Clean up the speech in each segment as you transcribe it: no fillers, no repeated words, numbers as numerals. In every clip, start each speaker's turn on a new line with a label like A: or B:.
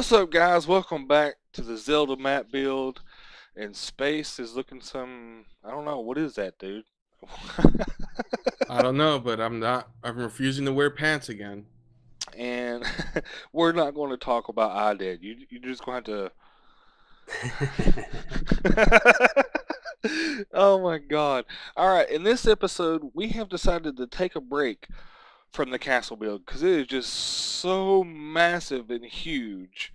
A: What's up, guys? Welcome back to the Zelda map build. And space is looking some... I don't know. What is that, dude?
B: I don't know, but I'm refusing to wear pants again.
A: And we're not going to talk about IDED. You're just going to Oh my god. Alright, in this episode, we have decided to take a break from the castle build because it is just so massive and huge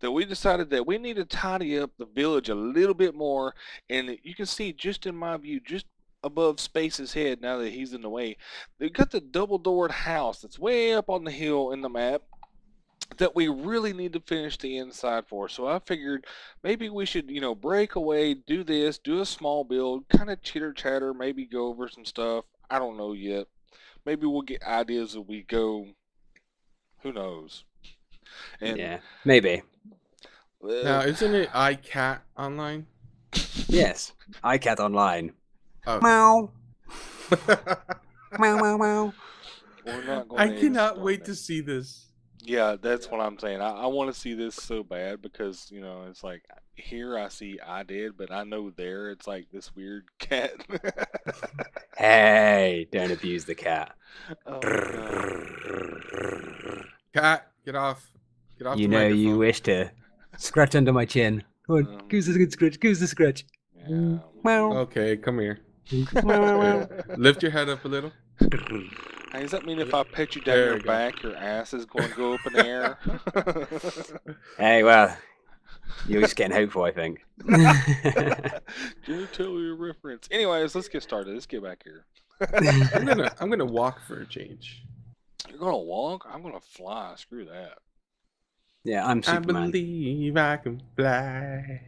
A: that we decided that we need to tidy up the village a little bit more. And you can see just in my view, just above Space's head, now that he's in the way, they've got the double-doored house that's way up on the hill in the map that we really need to finish the inside for. So I figured maybe we should, break away, do this, do a small build, kind of chitter chatter, maybe go over some stuff. I don't know yet. Maybe we'll get ideas as we go. Who knows? And
C: yeah, maybe.
B: Now, isn't it iCat online?
C: Yes, iCat online.
B: Oh.
C: Meow. Meow, meow, meow.
A: We're not going
B: I
A: to
B: cannot wait
A: install
B: to see this.
A: Yeah, that's what I'm saying. I want to see this so bad because, it's like here I see IDED, but I know there it's like this weird cat.
C: Hey, don't abuse the cat.
A: Oh,
B: Cat, get off. Get off
C: You
B: the
C: know
B: microphone.
C: you wish to scratch under my chin. Go on, goose the good scratch, goose the scratch.
A: yeah.
C: Meow.
B: Okay, come here.
C: Meow.
B: Lift your head up a little.
A: Hey, does that mean if I pet you down
B: There
A: your
B: we go.
A: back, your ass is going to go up in the air?
C: Hey, well, you're just getting hopeful, I think.
A: Do tell your reference. Anyways, let's get started. Let's get back here.
B: I'm gonna walk for a change.
A: You're gonna walk? I'm gonna fly. Screw that.
C: Yeah, I'm
B: I
C: Superman.
B: believe I can fly.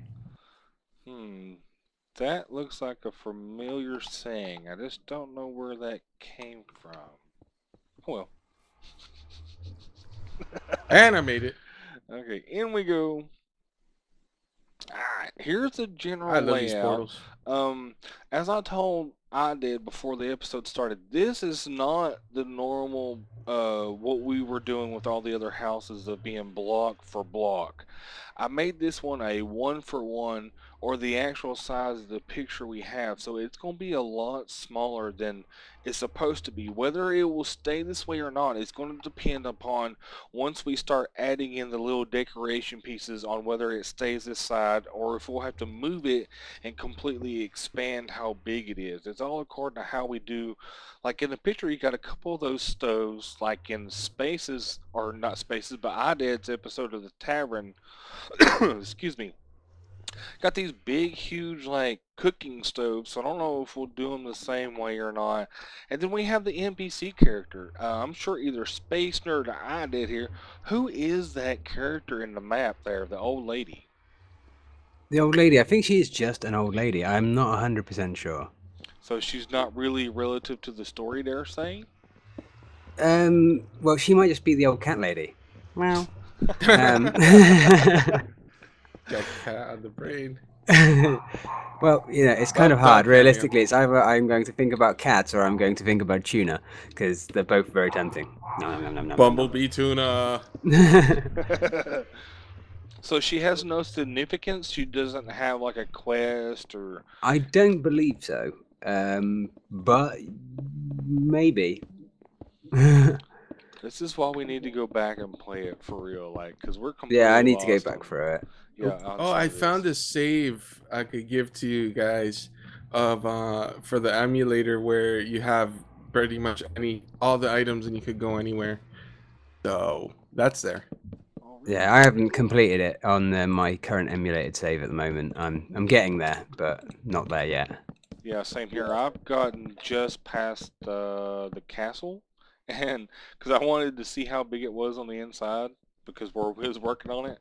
A: That looks like a familiar saying. I just don't know where that came from. Well.
B: And I made it.
A: Okay, in we go. Alright, here's the general
B: I love these
A: layout.
B: portals.
A: As I told IDED before the episode started, this is not the normal what we were doing with all the other houses of being block for block. I made this one a 1-for-1 or the actual size of the picture we have, so it's going to be a lot smaller than it's supposed to be. Whether it will stay this way or not, it's going to depend upon once we start adding in the little decoration pieces on whether it stays this side or if we'll have to move it and completely expand how big it is. It's all according to how we do. Like in the picture, you got a couple of those stoves, like in Spaces, or not Spaces, but IDED's episode of the Tavern. Excuse me. Got these big, huge, like, cooking stoves, so I don't know if we'll do them the same way or not. And then we have the NPC character. I'm sure either SpaceNerd or I did here. Who is that character in the map there, the old lady?
C: The old lady, I think she is just an old lady. I'm not 100% sure.
A: So she's not really relative to the story they're saying?
C: Well, she might just be the old cat lady. Meow.
B: Got cat on the brain.
C: Well, it's kind of hard. Realistically, it's either I'm going to think about cats or I'm going to think about tuna, because they're both very tempting. Nom, nom, nom, nom,
B: Bumblebee tuna.
C: nom.
A: So she has no significance? She doesn't have like a quest or...
C: I don't believe so. But maybe.
A: This is why we need to go back and play it for real, like, because we're completely
C: Yeah, I need to go
A: lost
C: back
A: on-
C: for it.
A: Yeah.
B: Oh, I found a save I could give to you guys of for the emulator where you have pretty much all the items and you could go anywhere. So that's there.
C: Yeah, I haven't completed it on my current emulated save at the moment. I'm getting there, but not there yet.
A: Yeah, same here. I've gotten just past the castle, and because I wanted to see how big it was on the inside, because we was working on it.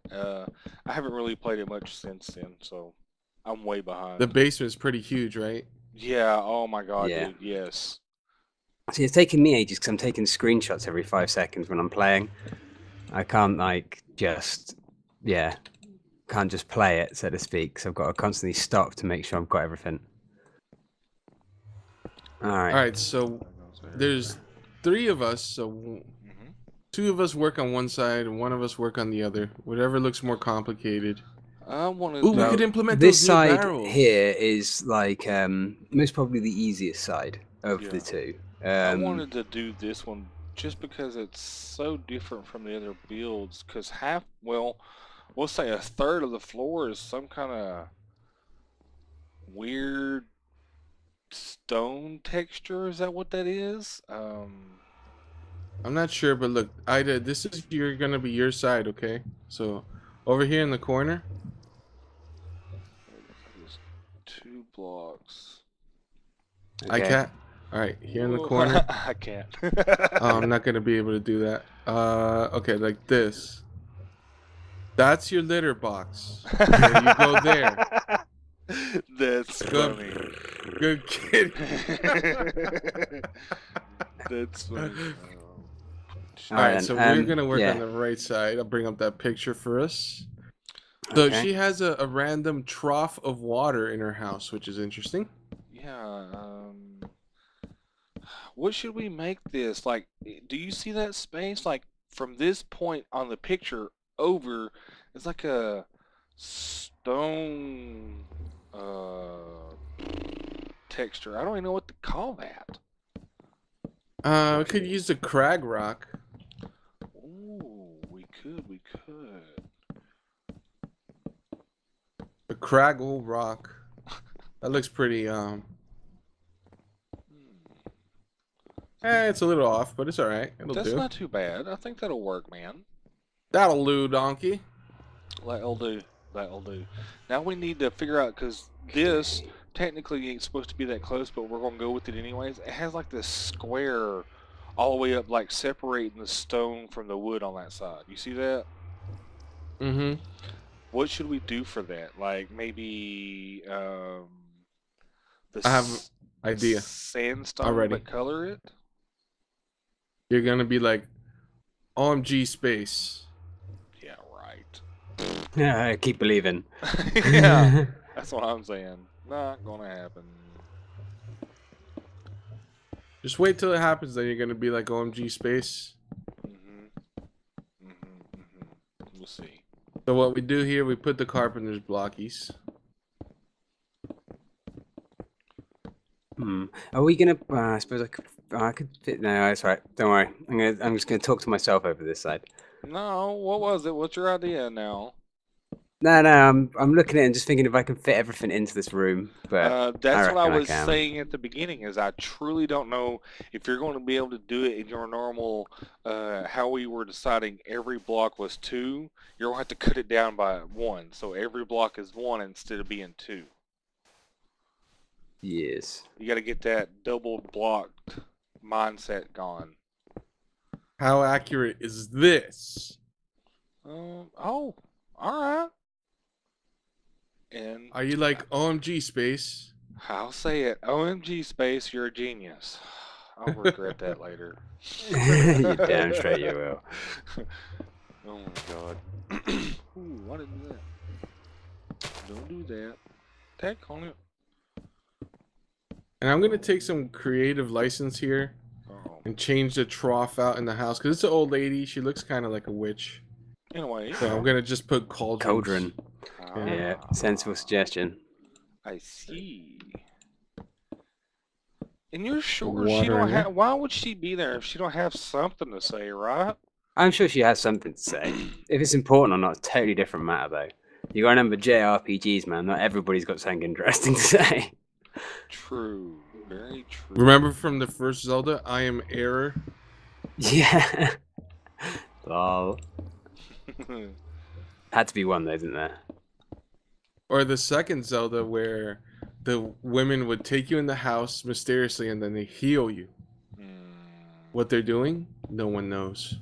A: I haven't really played it much since then, so I'm way behind.
B: The basement's pretty huge, right?
A: Yeah. Oh my God,
C: Yeah.
A: dude. Yes.
C: See, it's taking me ages because I'm taking screenshots every 5 seconds when I'm playing. I can't can't just play it, so to speak. So I've got to constantly stop to make sure I've got everything. All right.
B: All right, so there's 3 of us, so 2 of us work on one side and 1 of us work on the other. Whatever looks more complicated.
A: I wanted
B: Ooh, we
A: to.
B: could implement
C: This
B: those new
C: side
B: barrels.
C: here is like most probably the easiest side of
A: Yeah.
C: the two.
A: I wanted to do this one just because it's so different from the other builds. Because we'll say a third of the floor is some kind of weird stone texture. Is that what that is?
B: I'm not sure, but look, Ida, this is gonna be your side, okay? So, over here in the corner.
A: There's 2 blocks.
C: Okay.
B: I can't. All right, here in the
A: Whoa,
B: corner.
A: I can't.
B: Oh, I'm not gonna be able to do that. Okay, like this. That's your litter box. Okay, you go there.
A: That's funny.
B: Good kid.
A: That's funny.
B: All right,
C: then,
B: so we're gonna work
C: yeah.
B: on the right side. I'll bring up that picture for us. So
C: Okay.
B: she has a random trough of water in her house, which is interesting.
A: Yeah. What should we make this? Like, do you see that space? Like, from this point on the picture over, it's like a stone texture. I don't even know what to call that.
B: We could use the crag rock.
A: Ooh, we could.
B: The craggle rock. That looks pretty it's a little off, but it's alright. It'll
A: That's
B: do.
A: not too bad. I think that'll work, man.
B: That'll do, donkey.
A: That'll do. Now we need to figure out, because this technically ain't supposed to be that close, but we're going to go with it anyways. It has like this square all the way up, like separating the stone from the wood on that side. You see that?
B: Mm-hmm.
A: What should we do for that? Like maybe
B: I have idea
A: sandstone,
B: already.
A: but color it?
B: You're gonna be like OMG space.
A: Yeah, right.
C: Yeah, keep believing.
A: Yeah, that's what I'm saying. Not gonna happen.
B: Just wait till it happens, then you're gonna be like OMG space.
A: We'll see.
B: So what we do here, we put the Carpenters Blockies.
C: Are we gonna? I suppose I could fit. No, that's right. Don't worry. I'm just gonna talk to myself over this side.
A: No, what was it? What's your idea now?
C: No, I'm looking at it and just thinking if I can fit everything into this room. But
A: that's what I was
C: can.
A: saying at the beginning. Is I truly don't know if you're going to be able to do it in your normal. How we were deciding every block was 2. You're gonna have to cut it down by 1, so every block is 1 instead of being 2.
C: Yes.
A: You got to get that double blocked mindset gone.
B: How accurate is this?
A: Oh, all right. And
B: Are you like OMG space?
A: I'll say it. OMG space, you're a genius. I'll regret that later.
C: You damn straight you will.
A: Oh my god. Ooh, why did I do that? Don't do that. Tag on it.
B: And I'm gonna take some creative license here and change the trough out in the house because it's an old lady. She looks kind of like a witch.
A: Anyway.
B: So I'm gonna just put cauldron.
C: Yeah, sensible suggestion.
A: I see. And you're sure
B: Water
A: she don't
B: in there.
A: have? Why would she be there if she don't have something to say, right?
C: I'm sure she has something to say. If it's important or not, it's a totally different matter, though. You gotta remember JRPGs, man. Not everybody's got something interesting to say.
A: True. Very true.
B: Remember from the first Zelda, I am error.
C: Yeah. Lol. Had to be one, though, didn't there?
B: Or the second Zelda where the women would take you in the house mysteriously and then they heal you. What they're doing, no one knows.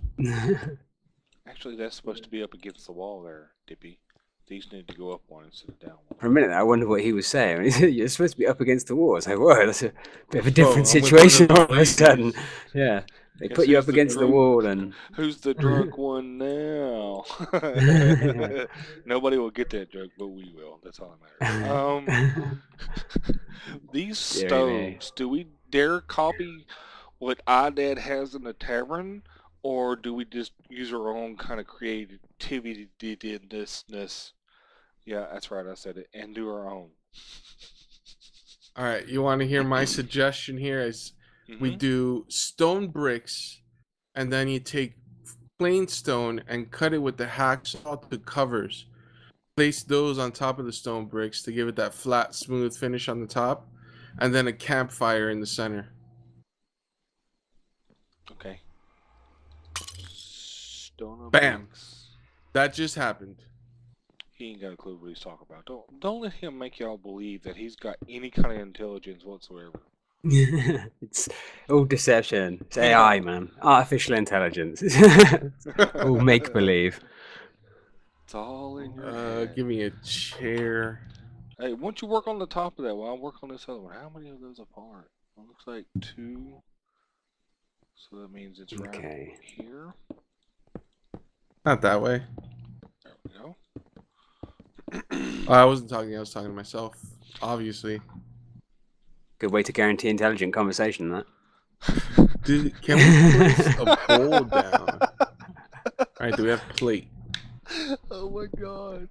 A: Actually, that's supposed to be up against the wall there, Dippy. These need to go up one instead of down one.
C: For a minute, I wondered what he was saying. He said, you're supposed to be up against the wall. I was like, whoa, that's a bit of a different situation all of a sudden. Yeah. They put you up against the wall and...
A: Who's the drunk one now? Nobody will get that joke, but we will. That's all that matters. These stoves, do we dare copy what IDED has in the tavern? Or do we just use our own kind of creativity? Yeah, that's right. I said it. And do our own.
B: All right, you want to hear my suggestion here? Is we do stone bricks, and then you take plain stone and cut it with the hacksaw to covers. Place those on top of the stone bricks to give it that flat, smooth finish on the top, and then a campfire in the center.
A: Okay. Stone
B: Bam!
A: bricks.
B: That just happened.
A: He ain't got a clue what he's talking about. Don't let him make y'all believe that he's got any kind of intelligence whatsoever.
C: It's all deception. It's AI, man. Artificial intelligence. All make believe.
A: It's all in your head.
B: Give me a chair.
A: Hey, once you work on the top of that one, I'll work on this other one. How many of those apart? It looks like 2. So that means it's right here.
B: Not that way.
A: There we go.
B: I wasn't talking. I was talking to myself. Obviously.
C: Good way to guarantee intelligent conversation, that.
B: Dude, can we place a bowl down? All right. Do we have plate?
A: Oh my god.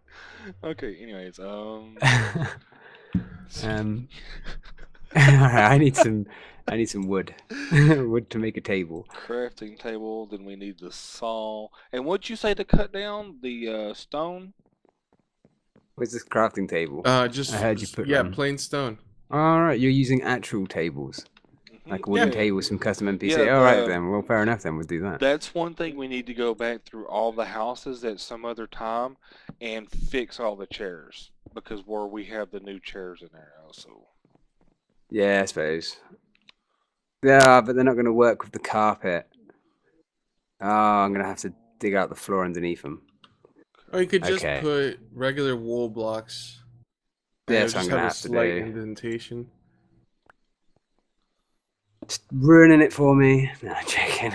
A: Okay. Anyways,
C: I need some wood. Wood to make a table.
A: Crafting table. Then we need the saw. And what'd you say to cut down the stone?
C: Where's this crafting table?
B: Just
C: I heard you put
B: yeah,
C: one.
B: plain stone.
C: All right, you're using actual tables, like a wooden table with some custom NPC. All right, then. Well, fair enough. Then we'll do that.
A: That's one thing we need to go back through all the houses at some other time and fix all the chairs because where we have the new chairs in there also.
C: Yeah, I suppose. Yeah, but they're not going to work with the carpet. Oh, I'm going to have to dig out the floor underneath them.
B: Or you could just put regular wool blocks.
C: Yeah, that's what I'm going to have to do.
B: Indentation.
C: Just ruining it for me. No, I'm joking.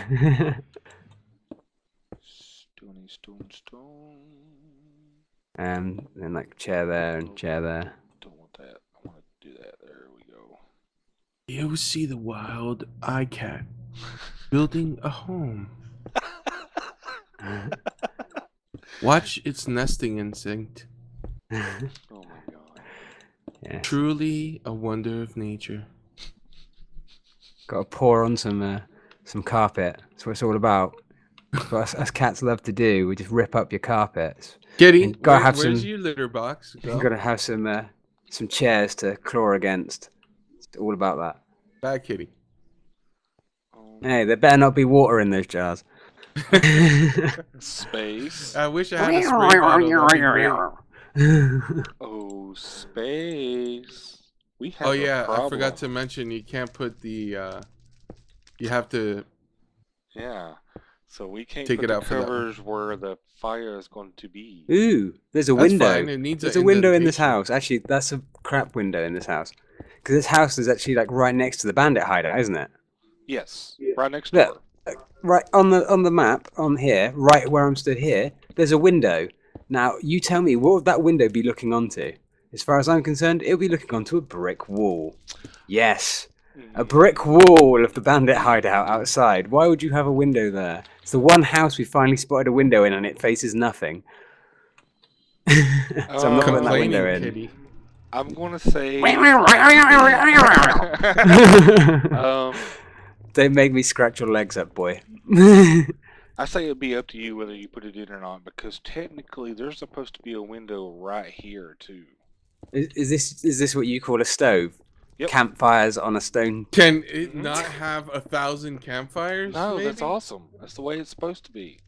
A: Stone.
C: And like chair there and chair there.
A: Don't want that. I want to do that. There we go.
B: You see the wild cat building a home. Watch its nesting instinct.
A: Oh my god.
C: Yeah.
B: Truly a wonder of nature.
C: Got to pour on some carpet. That's what it's all about. What us cats love to do. We just rip up your carpets.
B: Kitty, where's your litter box?
C: Got to have some chairs to claw against. It's all about that.
B: Bad kitty.
C: Hey, there better not be water in those jars.
A: Space.
B: I wish I had a spray bottle.
A: Oh, space. We have
B: Oh yeah,
A: a problem.
B: I forgot to mention you can't put the. You have to.
A: Yeah. So we can't
B: take
A: put
B: it
A: the
B: out for
A: covers where the fire is going to be.
C: Ooh, there's a window.
B: Fine. It needs
C: there's a window in this house. Actually, that's a crap window in this house. Because this house is actually like right next to the bandit hideout, isn't it?
A: Yes, right next door.
C: Right on the map on here, right where I'm stood here, there's a window. Now, you tell me, what would that window be looking onto? As far as I'm concerned, it'll be looking onto a brick wall. Yes, a brick wall of the bandit hideout outside. Why would you have a window there? It's the one house we finally spotted a window in, and it faces nothing. So I'm not putting that window in.
B: Kitty.
A: I'm going to say...
C: Don't make me scratch your legs up, boy.
A: I say it'd be up to you whether you put it in or not, because technically there's supposed to be a window right here too.
C: Is this what you call a stove?
A: Yep.
C: Campfires on a stone.
B: Can it not have 1,000 campfires?
A: No,
B: maybe?
A: That's awesome. That's the way it's supposed to be.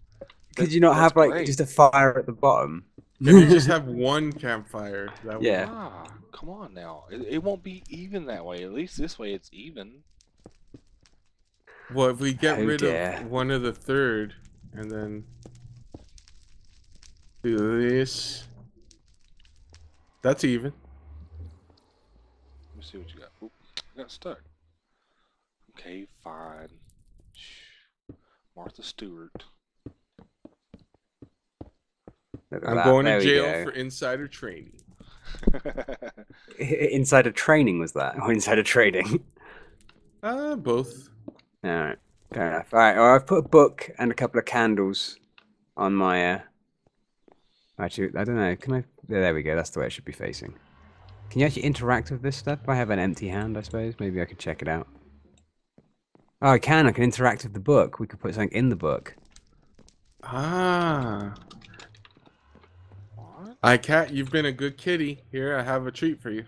C: Could you not have like just a fire at the bottom?
B: Can you just have one campfire?
C: Yeah.
A: Ah, come on now. It won't be even that way. At least this way it's even.
B: Well, if we get rid of one of the third, and then do this, that's even.
A: Let me see what you got. Oop, I got stuck. Okay, fine. Martha Stewart.
B: I'm going to jail for insider trading.
C: Insider training was that, or insider trading?
B: Both.
C: All right. Fair enough. All right. Well, I've put a book and a couple of candles on my. Actually, I don't know. Can I? There we go. That's the way it should be facing. Can you actually interact with this stuff? If I have an empty hand, I suppose. Maybe I could check it out. Oh, I can. I can interact with the book. We could put something in the book.
B: Ah. What? Cat, you've been a good kitty. Here, I have a treat for you.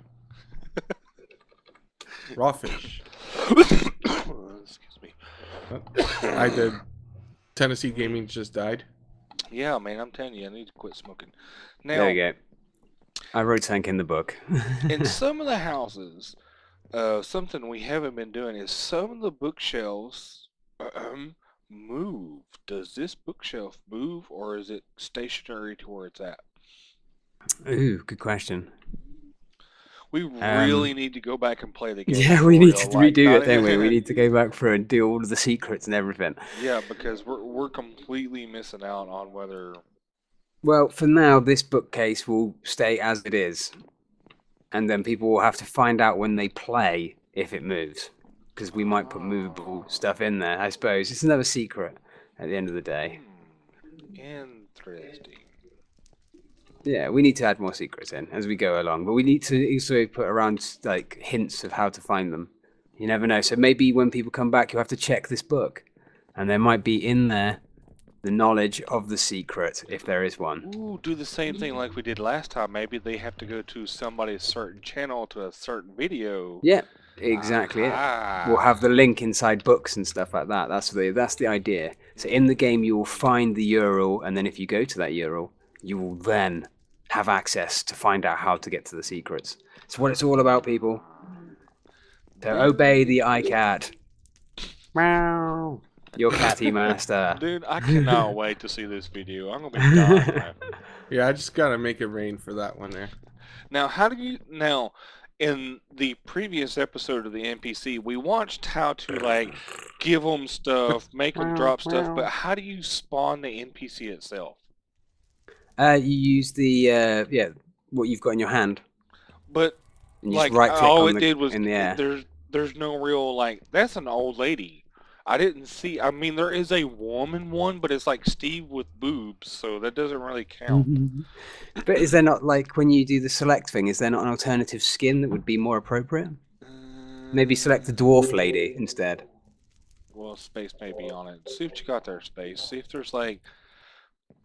B: Raw fish.
A: Excuse me.
B: I did. Tennessee Gaming just died.
A: Yeah, man, I'm telling you, I need to quit smoking. Now,
C: There we go. I wrote something in the book.
A: in some of the houses, something we haven't been doing is some of the bookshelves move. Does this bookshelf move, or is it stationary to where it's at?
C: Ooh, good question.
A: We really need to go back and play the game.
C: Yeah,
A: for
C: we need
A: real,
C: to
A: like,
C: redo
A: not
C: it, don't we?
A: even-
C: We need to go back through and do all of the secrets and everything.
A: Yeah, because we're completely missing out on whether.
C: Well, for now, this bookcase will stay as it is. And then people will have to find out when they play if it moves. Because we might put movable stuff in there, I suppose. It's another secret at the end of the day.
A: Interesting.
C: Yeah, we need to add more secrets in as we go along. But we need to also put around like hints of how to find them. You never know. So maybe when people come back, you have to check this book. And there might be in there the knowledge of the secret, if there is one.
A: Ooh, do the same thing like we did last time. Maybe they have to go to somebody's certain channel to a certain video.
C: Yeah, exactly it. We'll have the link inside books and stuff like that. That's the idea. So in the game, you will find the URL, and then if you go to that URL, you will then have access to find out how to get to the secrets. It's what it's all about, people. So obey the iCat. Meow. Your catty master.
A: Dude, I cannot wait to see this video. I'm gonna be dying laughing.
B: Yeah, I just gotta make it rain for that one there.
A: Now, in the previous episode of the NPC, we watched how to like give them stuff, make them drop stuff, but how do you spawn the NPC itself?
C: You use the what you've got in your hand,
A: But
C: and you
A: like
C: just right click
A: all
C: on
A: it
C: the,
A: did was
C: in the air.
A: there's no real like that's an old lady. I didn't see. I mean, there is a woman one, but it's like Steve with boobs, so that doesn't really count.
C: But is there not, like, when you do the select thing, is there not an alternative skin that would be more appropriate? Maybe select the dwarf lady instead.
A: Well, space may be on it. See what you got there, space. See if there's like,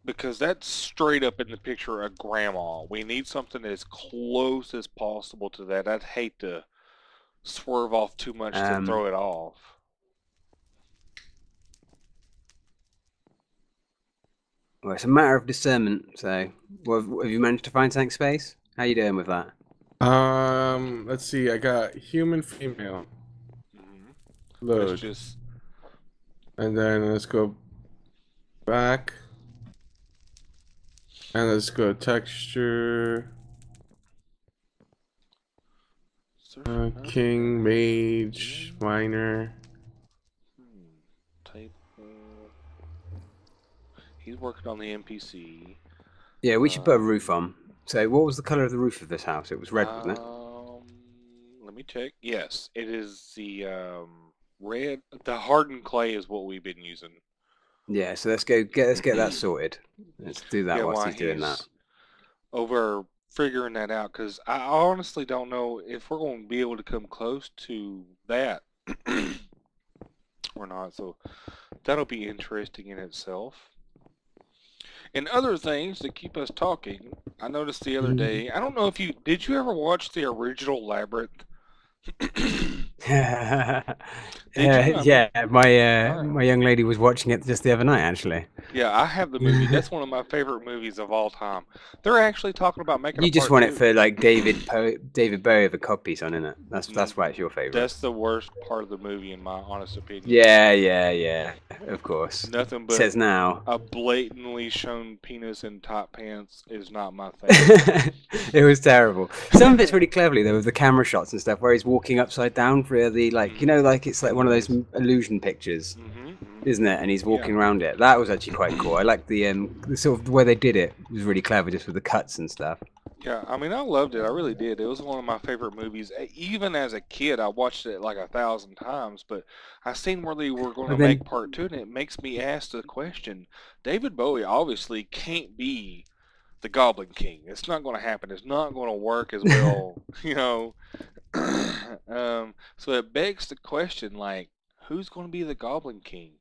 A: because that's straight up in the picture a grandma. We need something as close as possible to that. I'd hate to swerve off too much to throw it off.
C: Well, it's a matter of discernment. So, have you managed to find something, space? How you doing with that?
B: Let's see. I got human female. Load.
A: Let's just...
B: And then let's go back. And let's go texture. King, mage, miner.
A: Type. He's working on the NPC.
C: Yeah, we should put a roof on. So, what was the color of the roof of this house? It was red, wasn't it?
A: Let me check. Yes, it is the red. The hardened clay is what we've been using.
C: Yeah. So let's get that sorted. Let's do that whilst he's doing that.
A: Over figuring that out, because I honestly don't know if we're going to be able to come close to that or not. So that'll be interesting in itself. And other things that keep us talking, I noticed the other day, I don't know if did you ever watch the original Labyrinth?
C: Yeah, my young lady was watching it just the other night, actually.
A: Yeah, I have the movie. That's one of my favorite movies of all time. They're actually talking about making.
C: You just want it for like David Bowie with a codpiece on, innit? That's why it's your favorite.
A: That's the worst part of the movie, in my honest opinion.
C: Yeah. Of course.
A: Nothing but
C: says now.
A: A blatantly shown penis in top pants is not my thing.
C: It was terrible. Some of it's really cleverly though, with the camera shots and stuff, where he's walking upside down for the like, you know, like it's like one of those illusion pictures. isn't it? And he's walking
A: Yeah.
C: around it. That was actually quite cool. I like the sort of the way they did it. It was really clever, just with the cuts and stuff.
A: Yeah, I mean, I loved it. I really did. It was one of my favorite movies. Even as a kid, I watched it like 1,000 times, but I seen where they were going to
C: And then
A: make part two, and it makes me ask the question, David Bowie obviously can't be the Goblin King. It's not going to happen. It's not going to work as well, you know. So it begs the question, like, who's going to be the Goblin King?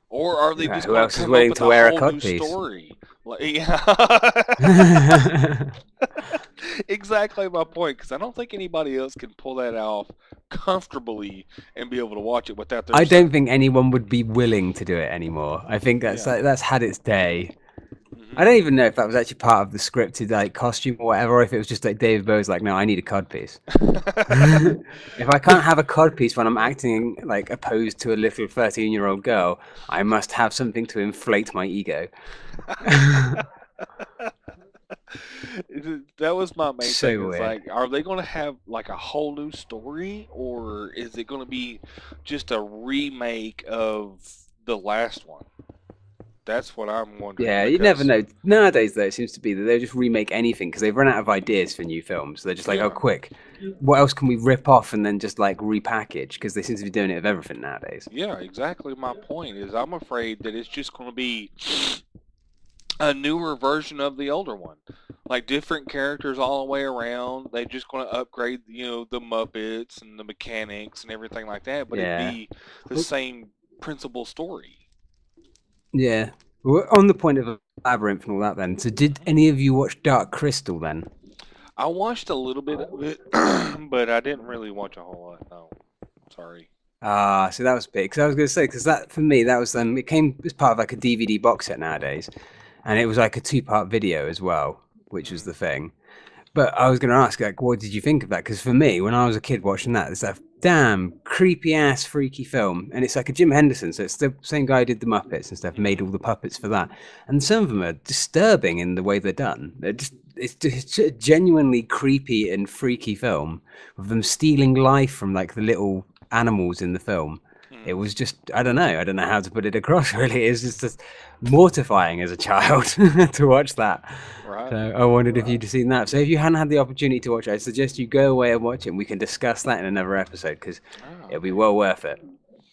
A: Or are they
C: Right,
A: just
C: who
A: going
C: else
A: to
C: is
A: come up
C: willing
A: with
C: to
A: a
C: wear a
A: whole new
C: codpiece?
A: story? Like, yeah. Exactly my point, because I don't think anybody else can pull that off comfortably and be able to watch it without their
C: I don't think anyone would be willing to do it anymore. I think that's
A: Yeah.
C: that's had its day.
A: Mhm.
C: I don't even know if that was actually part of the scripted like costume or whatever, or if it was just like David Bowie's like, no, I need a codpiece. If I can't have a codpiece when I'm acting like opposed to a little 13-year-old girl, I must have something to inflate my ego.
A: That was my main
C: So
A: thing. Is
C: weird.
A: like, are they going to have like a whole new story, or is it going to be just a remake of the last one? That's what I'm wondering.
C: Yeah, you never
A: because-
C: know. Nowadays, though, it seems to be that they'll just remake anything because they've run out of ideas for new films. They're just like,
A: Yeah.
C: oh, quick, what else can we rip off and then just like repackage? Because they seem to be doing it with everything nowadays.
A: Yeah, exactly. My point is, I'm afraid that it's just going to be a newer version of the older one, like different characters all the way around. They're just going to upgrade, you know, the Muppets and the mechanics and everything like that, but
C: Yeah.
A: it'd be the same principal story.
C: Yeah. Well, on the point of Labyrinth and all that, then. So, did any of you watch Dark Crystal then?
A: I watched a little bit of it, but I didn't really watch a whole lot. No, sorry.
C: Ah, so that was big. Because I was going to say, because that for me, that was it came as part of like a DVD box set nowadays, and it was like a 2-part video as well, which was the thing. But I was going to ask, like, what did you think of that? Because for me, when I was a kid watching that, it's that damn creepy ass freaky film, and it's like a Jim Henderson, so it's the same guy who did the Muppets and stuff, made all the puppets for that, and some of them are disturbing in the way they're done. It's just a genuinely creepy and freaky film with them stealing life from like the little animals in the film. It was just, I don't know how to put it across. Really, it's just mortifying as a child to watch that.
A: Right.
C: So I wondered if you'd seen that. So if you hadn't had the opportunity to watch it, I suggest you go away and watch it, and we can discuss that in another episode because it'll be well worth it.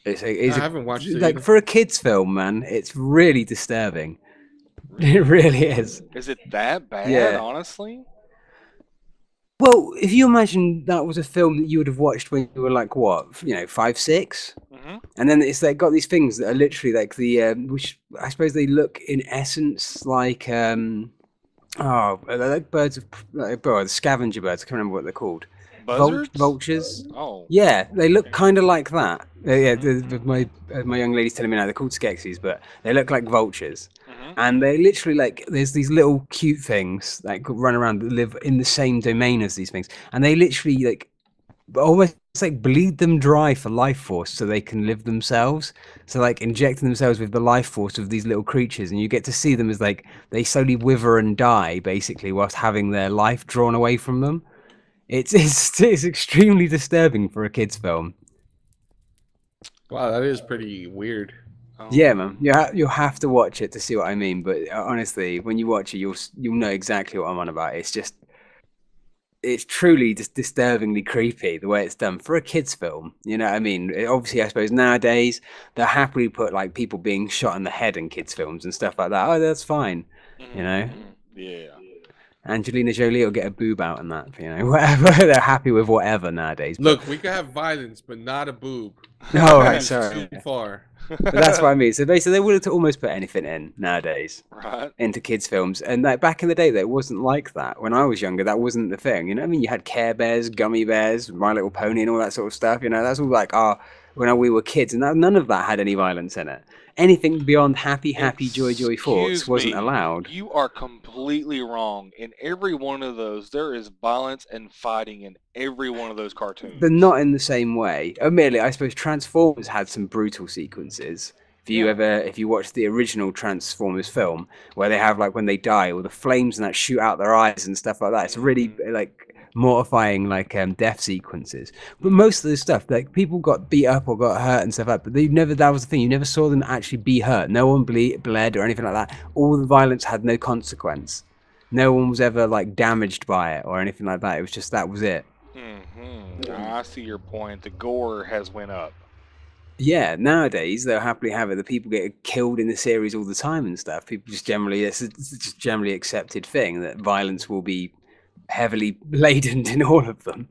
B: I haven't watched it
C: like
B: either.
C: for a kids' film, man. It's really disturbing. It really is.
A: Is it that bad?
C: Yeah.
A: Honestly.
C: Well, if you imagine that was a film that you would have watched when you were like what, 5, 6,
A: Mm-hmm.
C: and then it's like got these things that are literally like the which I suppose they look in essence like they're like birds of the scavenger birds. I can't remember what they're called.
A: Buzzards?
C: Vultures.
A: Oh.
C: Yeah, they look kind of like that. My young lady's telling me now they're called Skeksis, but they look like vultures.
A: Mm-hmm.
C: And they literally like there's these little cute things that run around that live in the same domain as these things, and they literally like almost like bleed them dry for life force so they can live themselves. So like injecting themselves with the life force of these little creatures, and you get to see them as like they slowly wither and die basically whilst having their life drawn away from them. It's extremely disturbing for a kids film.
B: Wow, that is pretty weird.
A: Oh.
C: Yeah, man, you'll have to watch it to see what I mean. But honestly, when you watch it, you'll know exactly what I'm on about. It's truly just disturbingly creepy the way it's done for a kids film. You know what I mean? Obviously, I suppose nowadays they'll happily put like people being shot in the head in kids films and stuff like that. Oh, that's fine. You know,
A: Mhm. Yeah.
C: Angelina Jolie will get a boob out in that. You know, whatever. They're happy with whatever nowadays.
B: Look, we can have violence, but not a boob.
C: Oh, right,
B: That's
C: sorry.
B: too far.
C: But that's what I mean. So basically, they're willing to almost put anything in nowadays
A: Right.
C: into kids' films. And like back in the day, that wasn't like that. When I was younger, that wasn't the thing. You know what I mean? You had Care Bears, Gummy Bears, My Little Pony, and all that sort of stuff. You know, that's all like when we were kids, and none of that had any violence in it. Anything beyond happy, joy thoughts
A: Excuse
C: wasn't
A: me,
C: allowed.
A: You are completely wrong. In every one of those, there is violence and fighting in every one of those cartoons.
C: But not in the same way. Admittedly, I suppose Transformers had some brutal sequences. If you watch the original Transformers film, where they have like when they die, all the flames and that shoot out their eyes and stuff like that, it's really like mortifying like death sequences. But most of the stuff, like people got beat up or got hurt and stuff like that, but they never, that was the thing, you never saw them actually be hurt. No one bled or anything like that. All the violence had no consequence. No one was ever like damaged by it or anything like that. It was just, that was it.
A: I see your point. The gore has went up.
C: Yeah, nowadays they'll happily have it. The people get killed in the series all the time and stuff. People just generally, it's just generally accepted thing that violence will be heavily laden in all of them.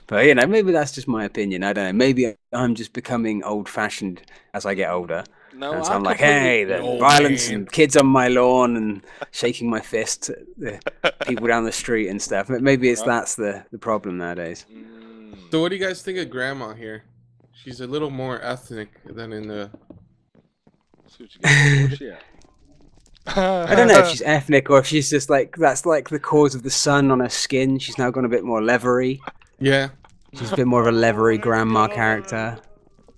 C: But you know, maybe that's just my opinion. I don't know. Maybe I'm just becoming old-fashioned as I get older.
A: No,
C: and so I'm like, hey, the violence and kids on my lawn and shaking my fist at the people down the street and stuff. Maybe that's the problem nowadays.
B: So what do you guys think of Grandma here? She's a little more ethnic than in the...
C: I don't know if she's ethnic or if she's just like, that's like the cause of the sun on her skin. She's now gone a bit more leathery.
B: Yeah.
C: She's a bit more of a leathery grandma character.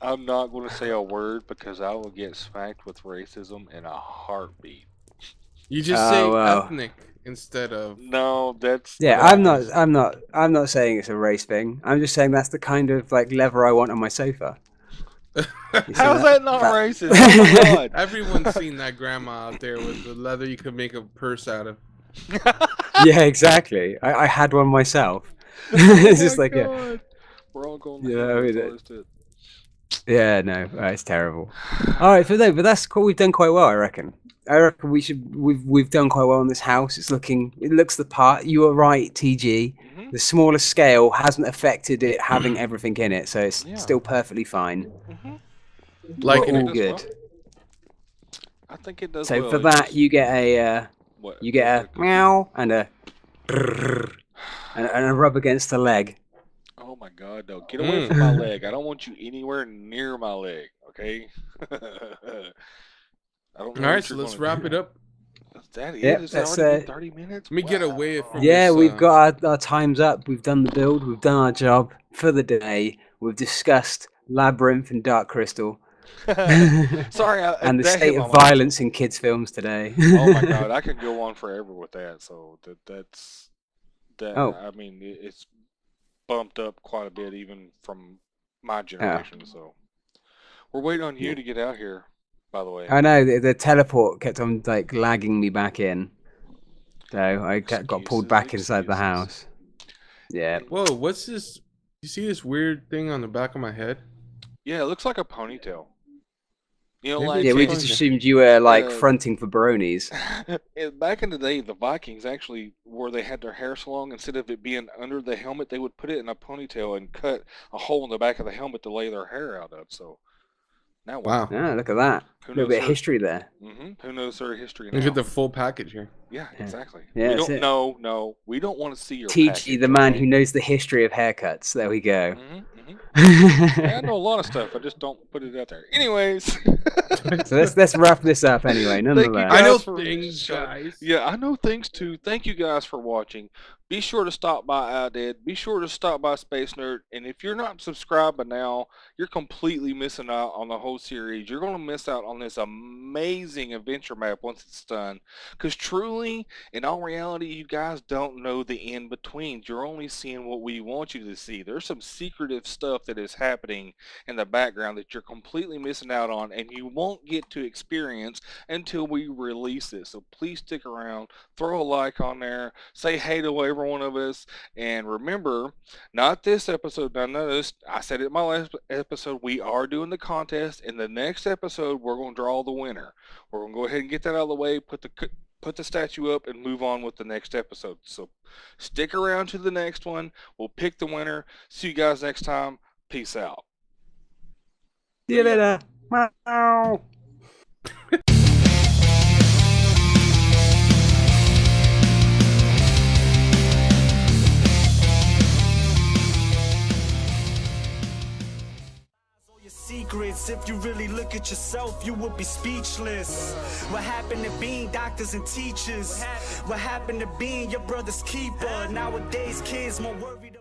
A: I'm not going to say a word because I will get smacked with racism in a heartbeat.
B: You just say ethnic instead of...
A: No, that's...
C: Yeah, I'm not saying it's a race thing. I'm just saying that's the kind of like leather I want on my sofa.
A: How's that not racist? Oh my God.
B: Everyone's seen that grandma out there with the leather you could make a purse out of.
C: Yeah, exactly. I had one myself. It's just like, yeah.
A: We're all going
C: yeah, no, it's terrible. All right, but that's cool. We've done quite well, I reckon. We've done quite well in this house. It looks the part. You were right, TG. The smaller scale hasn't affected it having everything in it, so it's still perfectly fine.
B: Like
C: all good.
A: Well. I think it does.
C: So
A: well.
C: for that, you get a meow and a and a rub against the leg.
A: Oh my God, no! Get away from my leg. I don't want you anywhere near my leg. Okay. I don't know.
B: All right, so let's wrap it up.
A: That is already 30 minutes.
B: Let me get away from
C: this, we've got our times up. We've done the build. We've done our job for the day. We've discussed Labyrinth and Dark Crystal.
A: Sorry,
C: and the state of violence in kids' films today.
A: Oh my God, I could go on forever with that. So that's. I mean, it's bumped up quite a bit even from my generation. So we're waiting on you to get out here. By the way,
C: I know the teleport kept on like lagging me back in, so I got pulled back inside the house. Yeah.
B: Whoa, what's this? You see this weird thing on the back of my head?
A: Yeah, it looks like a ponytail. You know,
C: like we just assumed you were like fronting for bronies.
A: Back in the day, the Vikings actually, where they had their hair so long, instead of it being under the helmet, they would put it in a ponytail and cut a hole in the back of the helmet to lay their hair out of. So. Now,
B: wow.
C: Yeah, look at that. A little bit of history there.
A: Who knows their history now?
B: Look at the full package here.
A: Yeah, exactly.
C: Yeah,
A: we don't want to see your
C: TG,
A: package,
C: the man who knows the history of haircuts. There we go.
A: Yeah, I know a lot of stuff. I just don't put it out there. Anyways.
C: So let's wrap this up anyway. Nonetheless.
B: I know things, guys.
A: Yeah, I know things too. Thank you guys for watching. Be sure to stop by IDED. Be sure to stop by SpaceNerd. And if you're not subscribed by now, you're completely missing out on the whole series. You're going to miss out on this amazing adventure map once it's done. Because truly, in all reality, you guys don't know the in-betweens. You're only seeing what we want you to see. There's some secretive stuff that is happening in the background that you're completely missing out on, and you won't get to experience until we release it. So please stick around. Throw a like on there. Say hey to every one of us, and remember, not this episode, none of this, I said it in my last episode, we are doing the contest. In the next episode, we're going to draw the winner. We're going to go ahead and get that out of the way, put the statue up, and move on with the next episode. So stick around to the next one. We'll pick the winner. See you guys next time. Peace out.
C: See you later. Meow.
D: Secrets, if you really look at yourself, you would be speechless. What happened to being doctors and teachers? What happened to being your brother's keeper? Nowadays, kids more worried